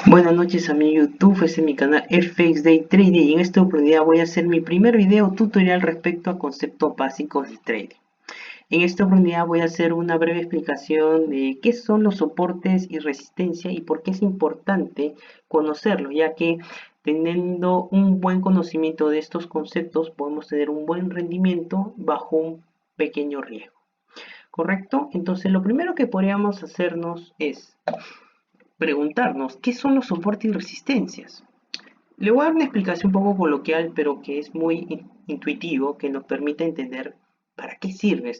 Buenas noches a mi YouTube, este es mi canal FX Day Trading y en esta oportunidad voy a hacer mi primer video tutorial respecto a conceptos básicos de trading. En esta oportunidad voy a hacer una breve explicación de qué son los soportes y resistencia y por qué es importante conocerlos, ya que teniendo un buen conocimiento de estos conceptos podemos tener un buen rendimiento bajo un pequeño riesgo. ¿Correcto? Entonces lo primero que podríamos hacernos es preguntarnos qué son los soportes y resistencias. Le voy a dar una explicación un poco coloquial, pero que es muy intuitivo, que nos permite entender para qué sirve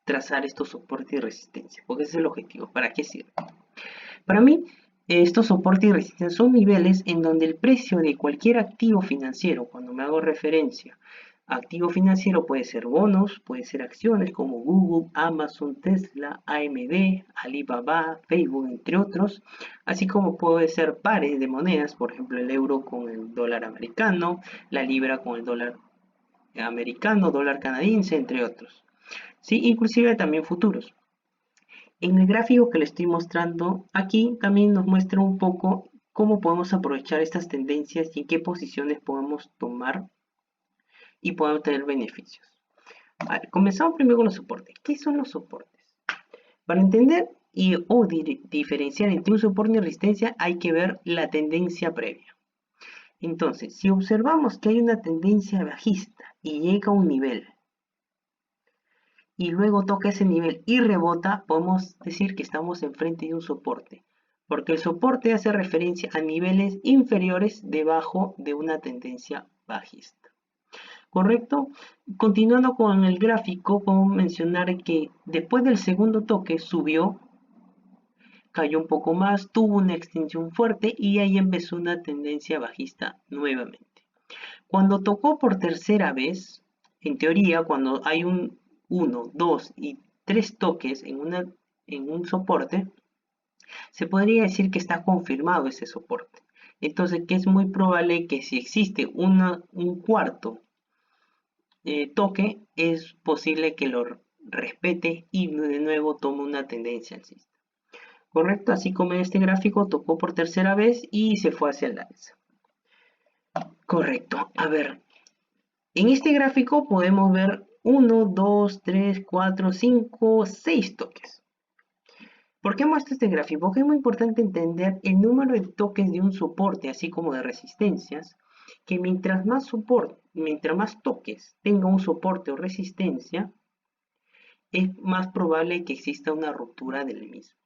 trazar estos soportes y resistencias, porque ese es el objetivo, ¿para qué sirve? Para mí, estos soportes y resistencias son niveles en donde el precio de cualquier activo financiero, cuando me hago referencia a activo financiero, puede ser bonos, puede ser acciones como Google, Amazon, Tesla, AMD, Alibaba, Facebook, entre otros, así como puede ser pares de monedas, por ejemplo el euro con el dólar americano, la libra con el dólar americano, dólar canadiense, entre otros. Sí, inclusive también futuros. En el gráfico que le estoy mostrando aquí también nos muestra un poco cómo podemos aprovechar estas tendencias y en qué posiciones podemos tomar y podemos tener beneficios. A ver, comenzamos primero con los soportes. ¿Qué son los soportes? Para entender o diferenciar entre un soporte y resistencia hay que ver la tendencia previa. Entonces, si observamos que hay una tendencia bajista y llega a un nivel y luego toca ese nivel y rebota, podemos decir que estamos enfrente de un soporte, porque el soporte hace referencia a niveles inferiores debajo de una tendencia bajista. ¿Correcto? Continuando con el gráfico, podemos mencionar que después del segundo toque subió, cayó un poco más, tuvo una extensión fuerte y ahí empezó una tendencia bajista nuevamente. Cuando tocó por tercera vez, en teoría, cuando hay un 1, 2 y 3 toques en un soporte, se podría decir que está confirmado ese soporte. Entonces, que es muy probable que si existe un cuarto toque, es posible que lo respete y de nuevo tome una tendencia alcista. ¿Correcto? Así como en este gráfico tocó por tercera vez y se fue hacia el alza. Correcto. A ver, en este gráfico podemos ver 1, 2, 3, 4, 5, 6 toques. ¿Por qué muestro este gráfico? Porque es muy importante entender el número de toques de un soporte, así como de resistencias, que mientras más toques tenga un soporte o resistencia, es más probable que exista una ruptura del mismo.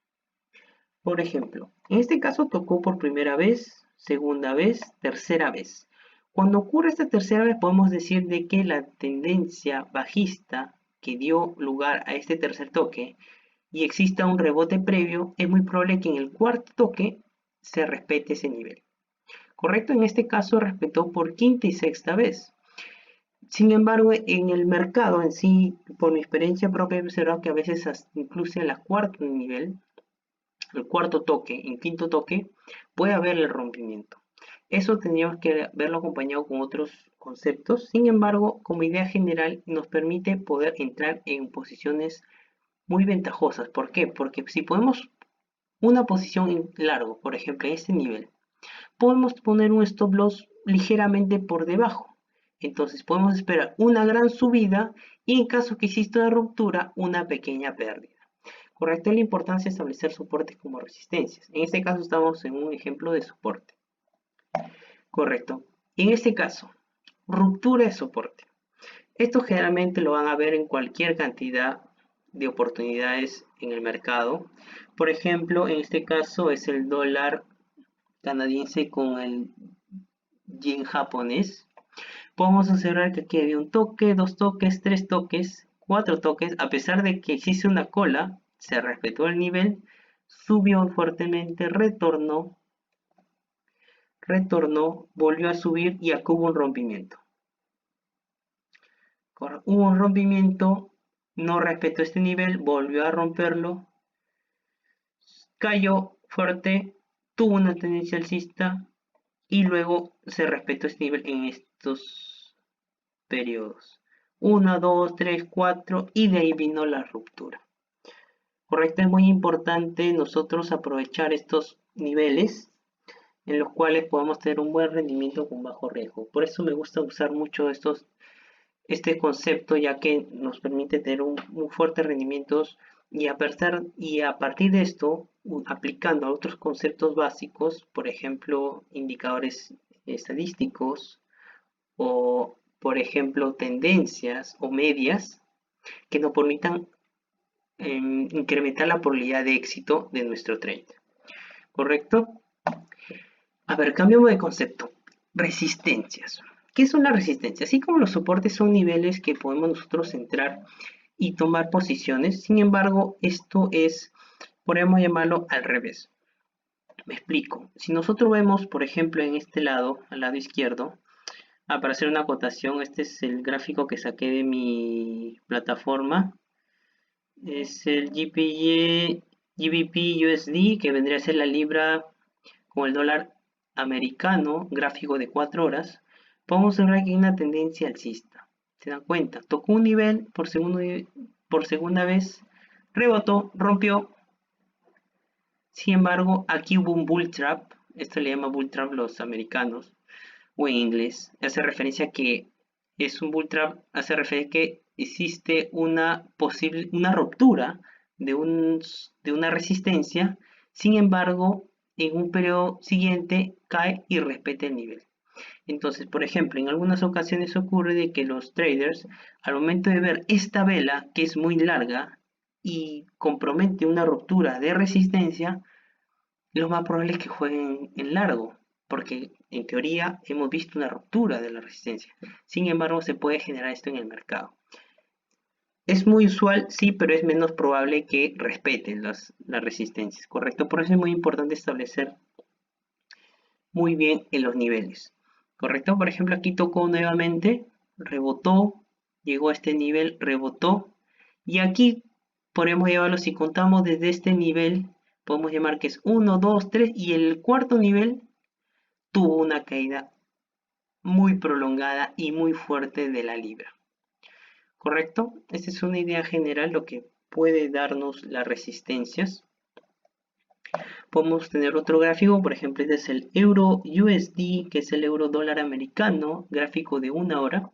Por ejemplo, en este caso tocó por primera vez, segunda vez, tercera vez. Cuando ocurre esta tercera vez podemos decir de que la tendencia bajista que dio lugar a este tercer toque y exista un rebote previo, es muy probable que en el cuarto toque se respete ese nivel. Correcto, en este caso respetó por quinta y sexta vez. Sin embargo, en el mercado en sí, por mi experiencia propia, he observado que a veces incluso en la cuarto nivel, el cuarto toque, en quinto toque, puede haber el rompimiento. Eso tendríamos que verlo acompañado con otros conceptos. Sin embargo, como idea general, nos permite poder entrar en posiciones muy ventajosas. ¿Por qué? Porque si podemos una posición en largo, por ejemplo, en este nivel, podemos poner un stop loss ligeramente por debajo. Entonces podemos esperar una gran subida y en caso que exista una ruptura, una pequeña pérdida. Correcto, la importancia de establecer soportes como resistencias. En este caso estamos en un ejemplo de soporte. Correcto. En este caso, ruptura de soporte. Esto generalmente lo van a ver en cualquier cantidad de oportunidades en el mercado. Por ejemplo, en este caso es el dólar canadiense con el yen japonés. Podemos observar que aquí había un toque, dos toques, tres toques, cuatro toques. A pesar de que existe una cola, se respetó el nivel, subió fuertemente, retornó, volvió a subir y acá hubo un rompimiento. Hubo un rompimiento, no respetó este nivel, volvió a romperlo, cayó fuerte, tuvo una tendencia alcista y luego se respetó este nivel en estos periodos. 1, 2, 3, 4 y de ahí vino la ruptura. Correcto, es muy importante nosotros aprovechar estos niveles en los cuales podamos tener un buen rendimiento con bajo riesgo. Por eso me gusta usar mucho este concepto, ya que nos permite tener un fuerte rendimientos y a partir de esto, aplicando a otros conceptos básicos, por ejemplo, indicadores estadísticos o, por ejemplo, tendencias o medias que nos permitan incrementar la probabilidad de éxito de nuestro trade. ¿Correcto? A ver, cambiamos de concepto. Resistencias. ¿Qué son las resistencias? Así como los soportes son niveles que podemos nosotros entrar y tomar posiciones, sin embargo, esto es, podemos llamarlo al revés. Me explico. Si nosotros vemos, por ejemplo, en este lado, al lado izquierdo, para hacer una acotación, este es el gráfico que saqué de mi plataforma. Es el GBP USD, que vendría a ser la libra con el dólar americano, gráfico de 4 horas. Podemos ver aquí una tendencia alcista. ¿Se dan cuenta? Tocó un nivel por segunda vez, rebotó, rompió. Sin embargo, aquí hubo un bull trap. Esto le llama bull trap los americanos o en inglés. Hace referencia a que es un bull trap, hace referencia a que existe una ruptura de una resistencia. Sin embargo, en un periodo siguiente cae y respeta el nivel. Entonces, por ejemplo, en algunas ocasiones ocurre de que los traders, al momento de ver esta vela que es muy larga y compromete una ruptura de resistencia, lo más probable es que jueguen en largo, porque en teoría hemos visto una ruptura de la resistencia. Sin embargo, se puede generar esto en el mercado. Es muy usual, sí, pero es menos probable que respeten las resistencias, ¿correcto? Por eso es muy importante establecer muy bien en los niveles, ¿correcto? Por ejemplo, aquí tocó nuevamente, rebotó, llegó a este nivel, rebotó, y aquí podemos llevarlo, si contamos desde este nivel, podemos llamar que es 1, 2, 3, y el cuarto nivel tuvo una caída muy prolongada y muy fuerte de la libra, ¿correcto? Esta es una idea general, lo que puede darnos las resistencias. Podemos tener otro gráfico, por ejemplo, este es el euro USD, que es el euro dólar americano, gráfico de 1 hora.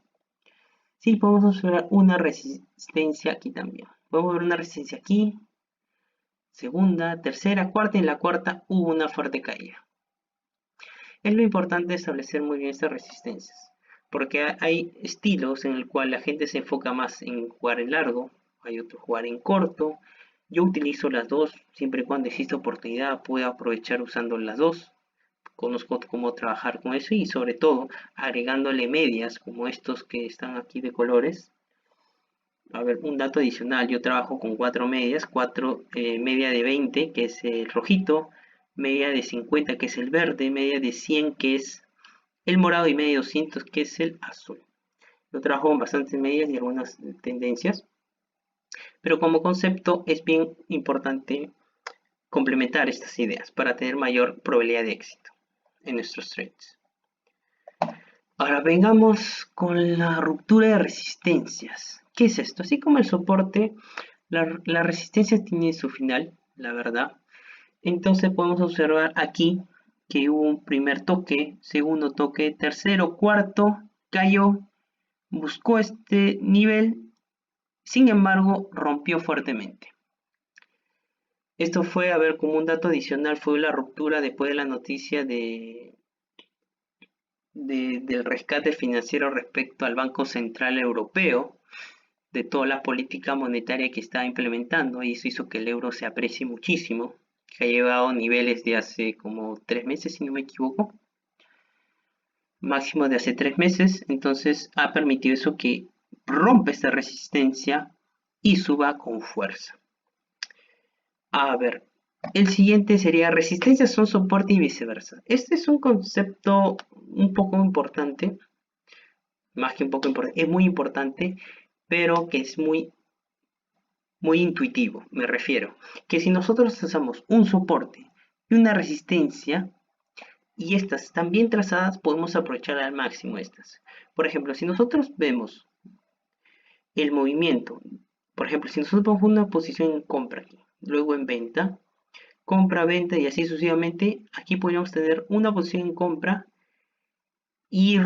Sí, podemos observar una resistencia aquí también. Podemos ver una resistencia aquí, segunda, tercera, cuarta, y en la cuarta hubo una fuerte caída. Es lo importante establecer muy bien estas resistencias, porque hay estilos en el cual la gente se enfoca más en jugar en largo, hay otros jugar en corto. Yo utilizo las dos, siempre y cuando exista oportunidad puedo aprovechar usando las dos. Conozco cómo trabajar con eso y sobre todo agregándole medias como estos que están aquí de colores. A ver, un dato adicional, yo trabajo con 4 medias, media de 20 que es el rojito, media de 50 que es el verde, media de 100 que es el morado y media de 200 que es el azul. Yo trabajo con bastantes medias y algunas tendencias, pero como concepto es bien importante complementar estas ideas para tener mayor probabilidad de éxito en nuestros trades. Ahora vengamos con la ruptura de resistencias. ¿Qué es esto? Así como el soporte, la resistencia tiene su final, la verdad. Entonces podemos observar aquí que hubo un primer toque, segundo toque, tercero, cuarto, cayó, buscó este nivel, sin embargo rompió fuertemente. Esto fue, a ver, como un dato adicional, fue la ruptura después de la noticia del rescate financiero respecto al Banco Central Europeo, de toda la política monetaria que está implementando, y eso hizo que el euro se aprecie muchísimo, que ha llevado niveles de hace como 3 meses, si no me equivoco, máximo de hace 3 meses, entonces ha permitido eso que rompa esta resistencia y suba con fuerza. A ver, el siguiente sería resistencias son soporte y viceversa. Este es un concepto un poco importante, más que un poco importante, es muy importante, pero que es muy intuitivo, me refiero. Que si nosotros usamos un soporte y una resistencia, y estas están bien trazadas, podemos aprovechar al máximo estas. Por ejemplo, si nosotros vemos el movimiento, por ejemplo, si nosotros ponemos una posición en compra aquí, luego en venta, compra, venta y así sucesivamente, aquí podríamos tener una posición en compra y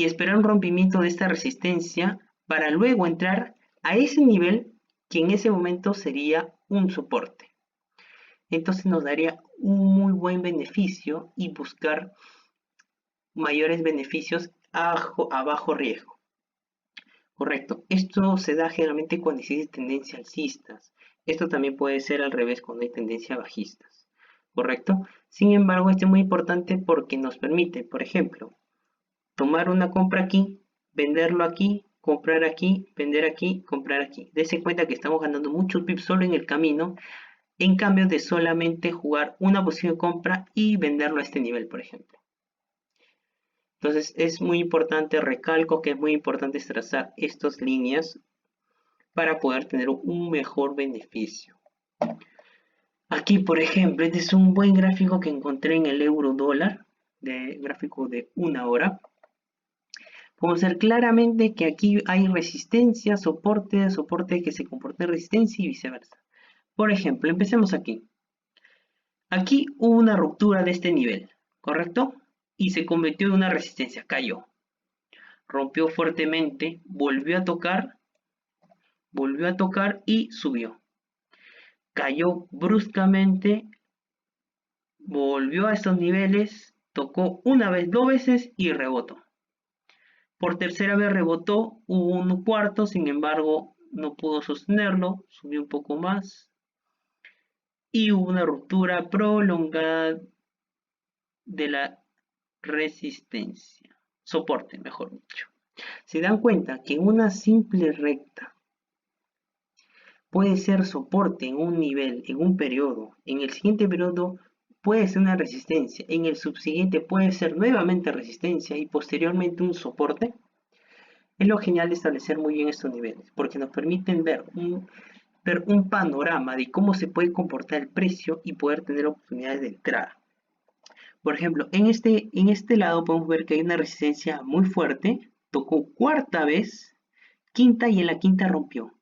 esperar un rompimiento de esta resistencia para luego entrar a ese nivel que en ese momento sería un soporte. Entonces nos daría un muy buen beneficio y buscar mayores beneficios a bajo riesgo. Correcto. Esto se da generalmente cuando existe tendencia alcistas. Esto también puede ser al revés cuando hay tendencia bajistas. Correcto. Sin embargo, esto es muy importante porque nos permite, por ejemplo, tomar una compra aquí, venderlo aquí, comprar aquí, vender aquí, comprar aquí. Dese cuenta que estamos ganando muchos pips solo en el camino, en cambio de solamente jugar una posición de compra y venderlo a este nivel, por ejemplo. Entonces es muy importante, recalco que es muy importante trazar estas líneas para poder tener un mejor beneficio. Aquí, por ejemplo, este es un buen gráfico que encontré en el euro dólar, de gráfico de una hora. Podemos ver claramente que aquí hay resistencia, soporte, soporte que se comporta en resistencia y viceversa. Por ejemplo, empecemos aquí. Aquí hubo una ruptura de este nivel, ¿correcto? Y se convirtió en una resistencia, cayó. Rompió fuertemente, volvió a tocar y subió. Cayó bruscamente, volvió a estos niveles, tocó una vez, dos veces y rebotó. Por tercera vez rebotó, hubo un cuarto, sin embargo no pudo sostenerlo, subió un poco más y hubo una ruptura prolongada de la resistencia, soporte mejor dicho. Se dan cuenta que una simple recta puede ser soporte en un nivel, en un periodo, en el siguiente periodo puede ser una resistencia, en el subsiguiente puede ser nuevamente resistencia y posteriormente un soporte. Es lo genial de establecer muy bien estos niveles, porque nos permiten ver un panorama de cómo se puede comportar el precio y poder tener oportunidades de entrada. Por ejemplo, en este lado podemos ver que hay una resistencia muy fuerte, tocó cuarta vez, quinta y en la quinta rompió.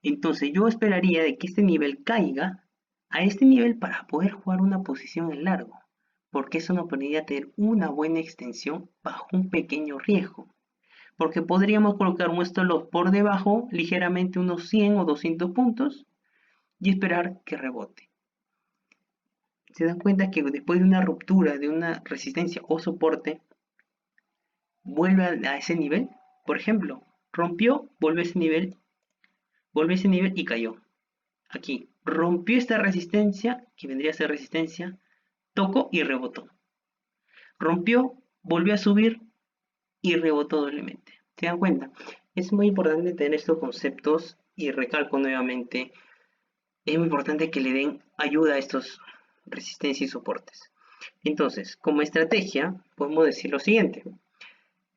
Entonces yo esperaría de que este nivel caiga a este nivel para poder jugar una posición en largo, porque eso nos permitiría tener una buena extensión bajo un pequeño riesgo. Porque podríamos colocar un stop loss por debajo, ligeramente unos 100 o 200 puntos, y esperar que rebote. Se dan cuenta que después de una ruptura, de una resistencia o soporte, vuelve a ese nivel. Por ejemplo, rompió, vuelve a ese nivel y cayó. Aquí, rompió esta resistencia, que vendría a ser resistencia, tocó y rebotó. Rompió, volvió a subir y rebotó doblemente. ¿Se dan cuenta? Es muy importante tener estos conceptos y recalco nuevamente, es muy importante que le den ayuda a estos resistencias y soportes. Entonces, como estrategia, podemos decir lo siguiente.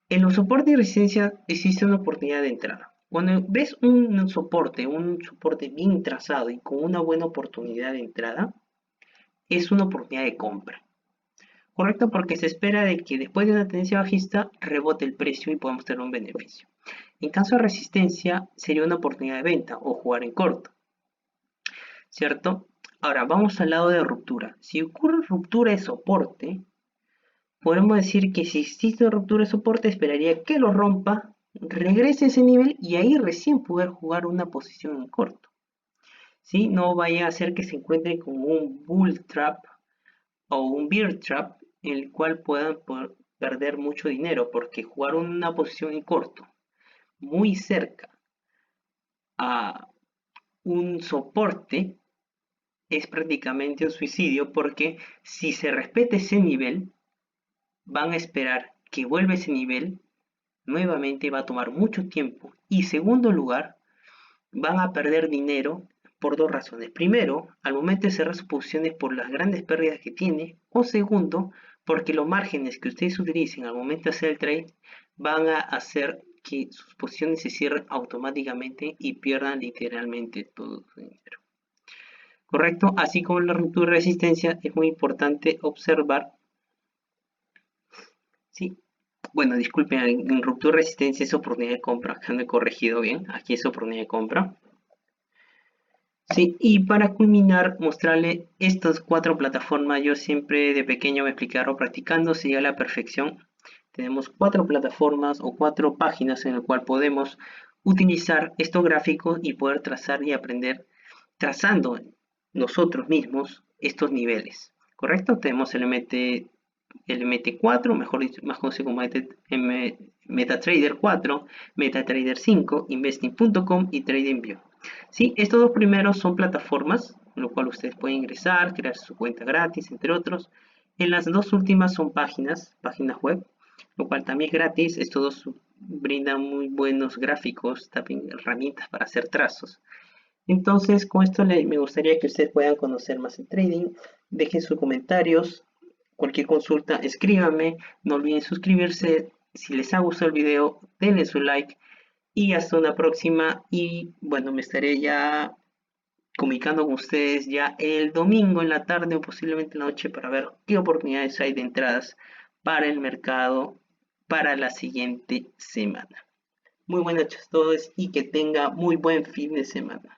En los soportes y resistencia existe una oportunidad de entrada. Cuando ves un soporte bien trazado y con una buena oportunidad de entrada, es una oportunidad de compra. Correcto, porque se espera de que después de una tendencia bajista rebote el precio y podamos tener un beneficio. En caso de resistencia, sería una oportunidad de venta o jugar en corto. ¿Cierto? Ahora, vamos al lado de ruptura. Si ocurre ruptura de soporte, podemos decir que si existe ruptura de soporte, esperaría que lo rompa, regrese a ese nivel y ahí recién poder jugar una posición en corto. ¿Sí? No vaya a ser que se encuentre con un bull trap o un bear trap en el cual puedan perder mucho dinero, porque jugar una posición en corto muy cerca a un soporte es prácticamente un suicidio, porque si se respeta ese nivel, van a esperar que vuelva ese nivel, nuevamente va a tomar mucho tiempo y segundo lugar, van a perder dinero por dos razones. Primero, al momento de cerrar sus posiciones por las grandes pérdidas que tiene, o segundo, porque los márgenes que ustedes utilicen al momento de hacer el trade van a hacer que sus posiciones se cierren automáticamente y pierdan literalmente todo su dinero. ¿Correcto? Así como la ruptura de resistencia, es muy importante observar. ¿Sí? Bueno, disculpen, en ruptura de resistencia es oportunidad de compra. Acá no he corregido bien. Aquí es oportunidad de compra. Sí, y para culminar, mostrarle estas 4 plataformas. Yo siempre de pequeño me explicaron practicando se llega a la perfección. Tenemos 4 plataformas o 4 páginas en las cuales podemos utilizar estos gráficos y poder trazar y aprender trazando nosotros mismos estos niveles. ¿Correcto? Tenemos el MT4, mejor dicho, más conocido como MetaTrader 4, MetaTrader 5, Investing.com y TradingView. Sí, estos dos primeros son plataformas, en lo cual ustedes pueden ingresar, crear su cuenta gratis, entre otros. En las dos últimas son páginas web, lo cual también es gratis. Estos dos brindan muy buenos gráficos, también herramientas para hacer trazos. Entonces, con esto me gustaría que ustedes puedan conocer más el trading. Dejen sus comentarios, cualquier consulta, escríbanme. No olviden suscribirse. Si les ha gustado el video, denle su like. Y hasta una próxima. Y bueno, me estaré ya comunicando con ustedes ya el domingo en la tarde o posiblemente en la noche para ver qué oportunidades hay de entradas para el mercado para la siguiente semana. Muy buenas noches a todos y que tenga muy buen fin de semana.